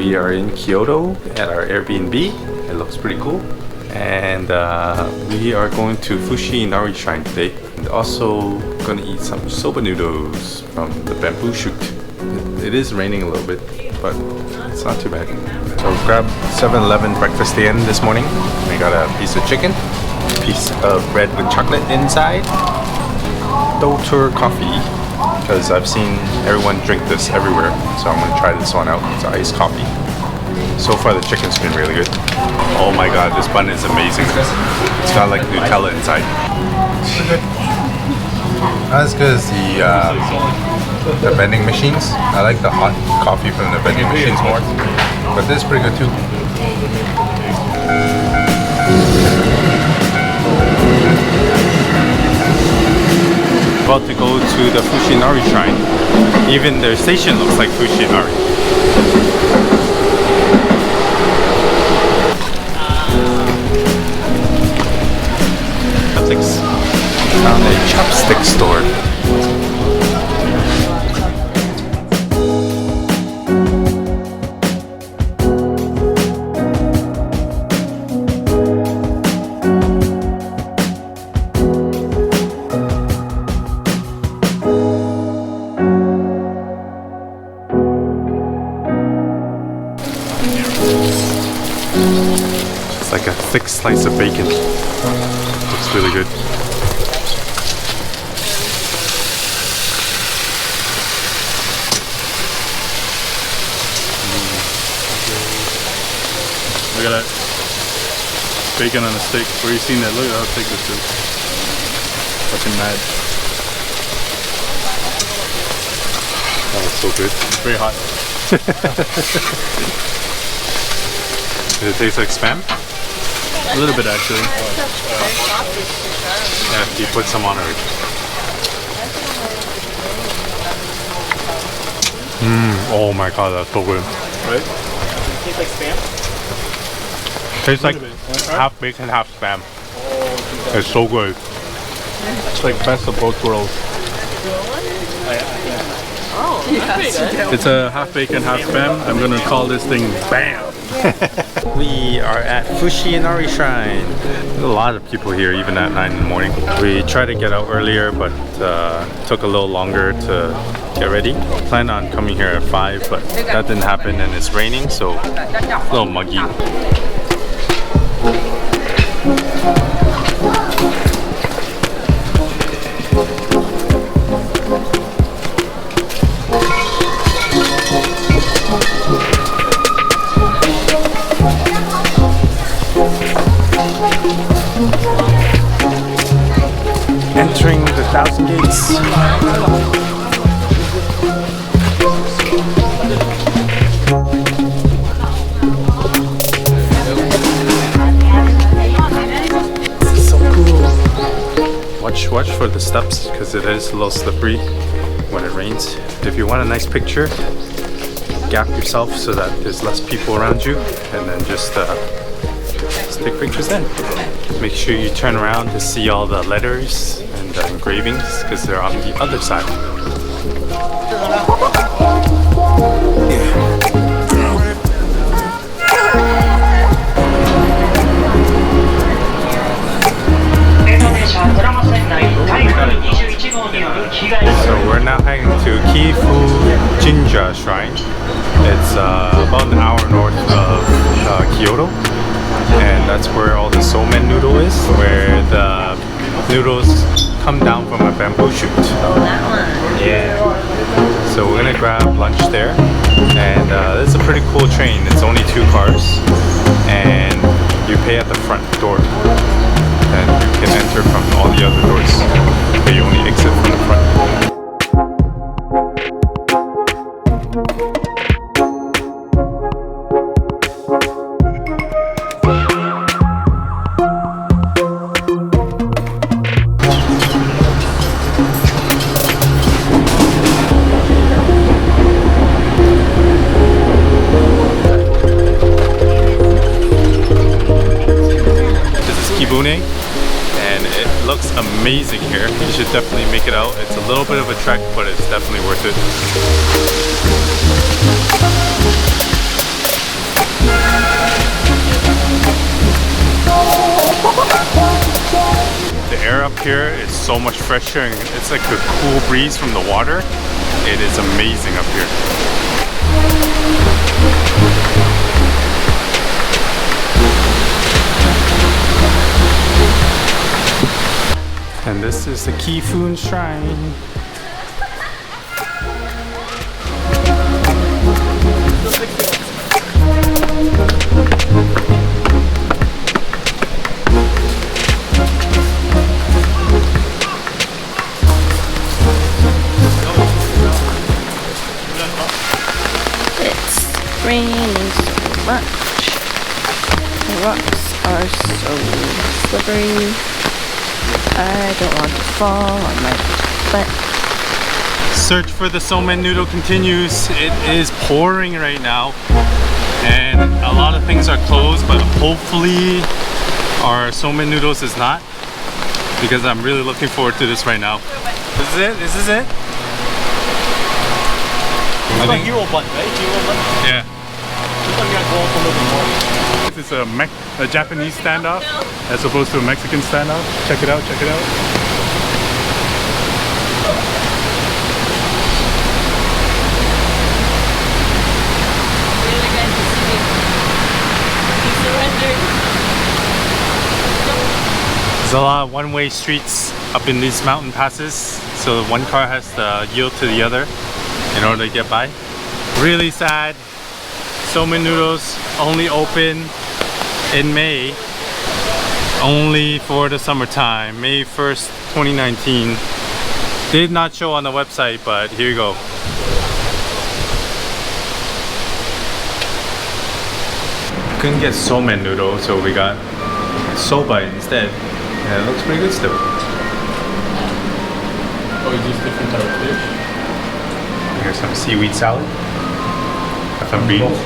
We are in Kyoto at our Airbnb. It looks pretty cool. And we are going to Fushi Inari Shrine today. And also gonna eat some soba noodles from the bamboo shoot. It is raining a little bit, but it's not too bad. So grabbed 7-Eleven breakfast stand this morning. We got a piece of chicken, piece of bread with chocolate inside, Dotur coffee, because I've seen everyone drink this everywhere, so I'm gonna try this one out. It's iced coffee. So far the chicken's been really good. Oh my god, this bun is amazing. It's got like Nutella inside. Not as good as the vending machines. I like the hot coffee from the vending machines more, but this is pretty good too. About to go to the Fushi Inari Shrine. Even their station looks like Fushi Inari. Chopsticks. Found a chopstick store. It's like a thick slice of bacon. Looks really good. Look at that. Bacon on a stick. Where you seen that? Look at how thick this is. Fucking mad. Oh, it's so good. It's very hot. Does it taste like Spam? A little bit actually. Yeah, you put some on it. Oh my god, that's so good. Right? Tastes like Spam? Tastes like half bacon, half Spam. It's so good. It's like best of both worlds. It's a half bacon, half Spam. I'm gonna call this thing BAM! We are at Fushi Inari Shrine. There's a lot of people here, even at 9 in the morning. We tried to get out earlier, but took a little longer to get ready. Planned on coming here at 5, but that didn't happen, and it's raining, so a little muggy. Entering the 1,000 gates. So cool. Watch for the steps because it is a little slippery when it rains. If you want a nice picture, gap yourself so that there's less people around you, and then just take pictures then. Make sure you turn around to see all the letters and the engravings because they're on the other side. So we're now heading to Kifune Shrine. It's about an hour north of Kyoto. And that's where all the somen noodle is, where the noodles come down from a bamboo shoot. Oh, that one. Yeah. So we're gonna grab lunch there, and this is a pretty cool train. It's only 2 cars, and you pay at the front door, and you can enter from all the other doors, but you only exit from the front. Kifune, and it looks amazing here. You should definitely make it out. It's a little bit of a trek, but it's definitely worth it. The air up here is so much fresher and it's like the cool breeze from the water. It is amazing up here. And this is the Kifune Shrine. It's raining so much. The rocks are so slippery. I don't want to fall on my butt. Search for the somen noodle continues. It is pouring right now and a lot of things are closed, but hopefully our somen noodles is not, because I'm really looking forward to this right now. This is it? This is it? I think, hero button, right? Hero button. yeah. This one you gotta go up a little bit more. This is a Japanese standoff as opposed to a Mexican standoff. Check it out, check it out. There's a lot of one-way streets up in these mountain passes, so one car has to yield to the other in order to get by. Really sad. Somen noodles only open in May, only for the summertime, May 1st, 2019. Did not show on the website, but here you go. Couldn't get somen noodle, so we got soba instead. And it looks pretty good still. Oh, you use different type of fish? Here's some seaweed salad. Got some beans.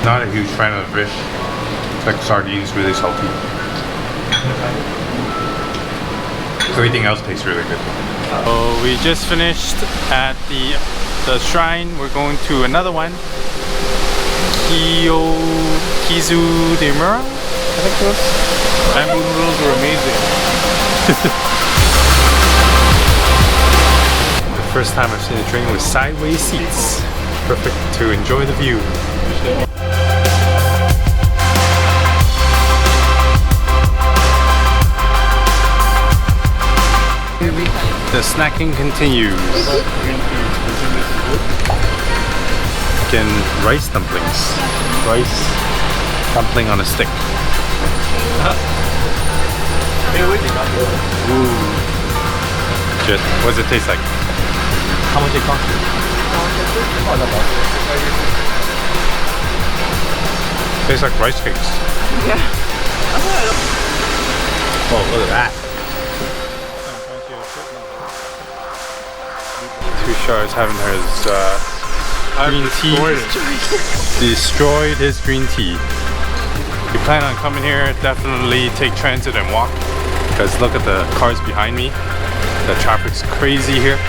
Not a huge fan of the fish. It's like sardines, really salty. Everything else tastes really good. So we just finished at the shrine. We're going to another one. Kiyomizu-dera, I think it was. Bamboo noodles were amazing. The first time I've seen a train with sideways seats. Perfect to enjoy the view. The snacking continues. Again, rice dumplings. Rice dumpling on a stick. Ooh. Just, what does it taste like? How much it cost? Tastes like rice cakes. Yeah. Oh, look at that. Tushar's having his green tea. Destroyed his green tea. If you plan on coming here, definitely take transit and walk, because look at the cars behind me. The traffic's crazy here.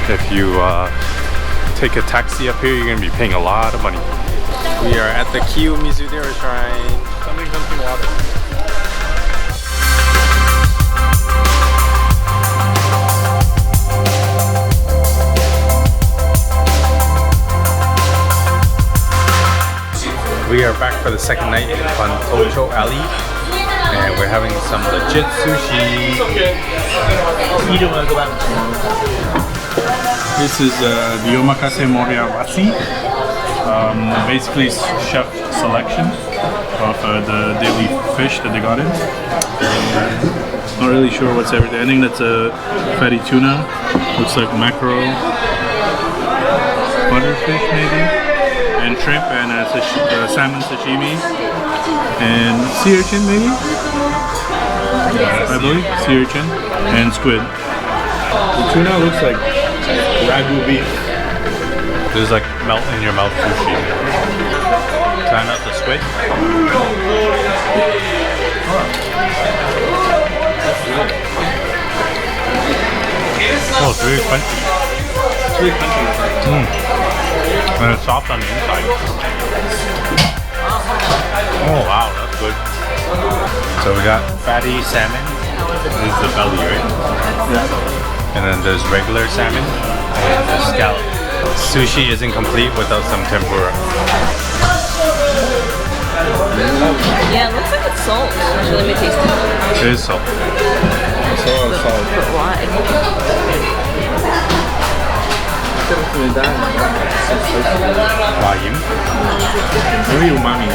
If you take a taxi up here, you're going to be paying a lot of money. We are at the Kiyomizu-dera Shrine. Somebody comes some water. We are back for the second night on Ocho Alley, and we're having some legit sushi. You don't want to go back tomorrow. This is the omakase moriawatsi. Basically chef selection of the daily fish that they got in. Not really sure what's everything. I think that's a fatty tuna. Looks like mackerel, butterfish maybe, and shrimp, and salmon sashimi, and sea urchin maybe. I believe sea urchin and squid. The tuna looks like ragu beef. This is like melt in your mouth sushi. Trying out the squid. Oh, it's really crunchy. It's really crunchy. And it's soft on the inside. Oh wow, that's good. So we got fatty salmon. This is the belly, right? Yeah. And then there's regular salmon and the scallop. Sushi isn't complete without some tempura. Yeah, it looks like it's salt. Actually, let me taste it. It is salt. But why? Wajim. Maybe umami.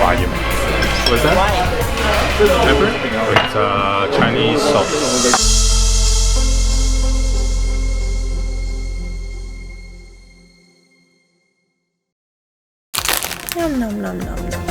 Wajim. What's that? Pepper? It's Chinese salt. Nom nom nom nom nom.